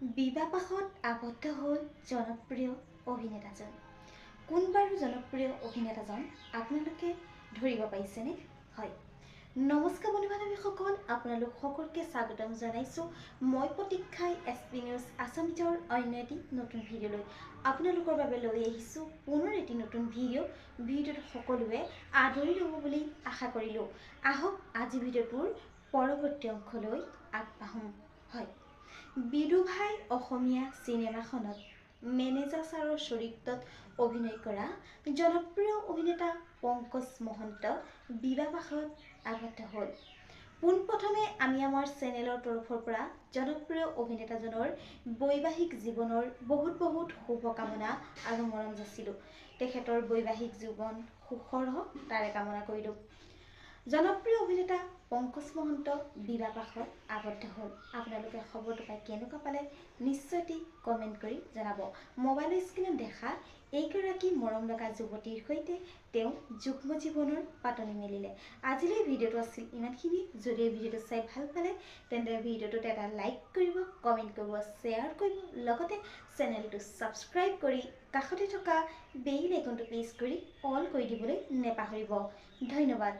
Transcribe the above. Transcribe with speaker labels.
Speaker 1: বিবাহপাশত আবদ্ধ হ'ল জনপ্ৰিয় অভিনেতাজন। কোন বাৰু জনপ্ৰিয় অভিনেতাজন আপোনালোকে ধৰিব পাৰিছেনে? হয়, নমস্কাৰ বন্ধু বান্ধৱীসকল, আপোনালোক সকলোকে স্বাগতম জনাইছোঁ। মই প্ৰতীক্ষাই SP নিউজ আছামিজৰ অন্য এটি নতুন ভিডিঅ'লৈ আপোনালোকৰ বাবে লৈ আহিছোঁ পুনৰ এটি নতুন ভিডিঅ'টো সকলোৱে আদৰি ল'ব বুলি আশা কৰিলোঁ। আহক আজি ভিডিঅ'টোৰ পৰৱৰ্তী অংশলৈ আগবাঢ়োঁ। হয়, বিদুভাই অসমীয়া চিনেমাখনত মেনেজাৰ ছাৰৰ চৰিত্ৰত অভিনয় কৰা জনপ্ৰিয় অভিনেতা পংকজ মহন্ত বিবাহপাশত আবদ্ধ হ'ল। পোনপ্ৰথমে আমি আমাৰ চেনেলৰ তৰফৰ পৰা জনপ্ৰিয় অভিনেতাজনৰ বৈবাহিক জীৱনৰ বহুত শুভকামনা আৰু মৰম যাচিলোঁ। তেখেতৰ বৈবাহিক জীৱন সুখৰ হওক তাৰে কামনা কৰিলোঁ। জনপ্ৰিয় অভিনেতা পংকজ মহন্ত বিবাহপাশত আবদ্ধ হ'ল। আপোনালোকে খবৰটো পাই কেনেকুৱা পালে নিশ্চয়কৈ কমেণ্ট কৰি জনাব। মোবাইলৰ স্ক্ৰীণত দেখা এইগৰাকী মৰম লগা যুৱতীৰ সৈতে তেওঁ যুগ্ম জীৱনৰ পাতনি মেলিলে। আজিলৈ ভিডিঅ'টো আছিল ইমানখিনি। যদি ভিডিঅ'টো চাই ভাল পালে তেন্তে ভিডিঅ'টোত এটা লাইক কৰিব, কমেণ্ট কৰিব, শ্বেয়াৰ কৰিব, লগতে চেনেলটো ছাবস্ক্ৰাইব কৰি কাষতে থকা বেল আইকনটো প্ৰেছ কৰি অল কৰি দিবলৈ নেপাহৰিব। ধন্যবাদ।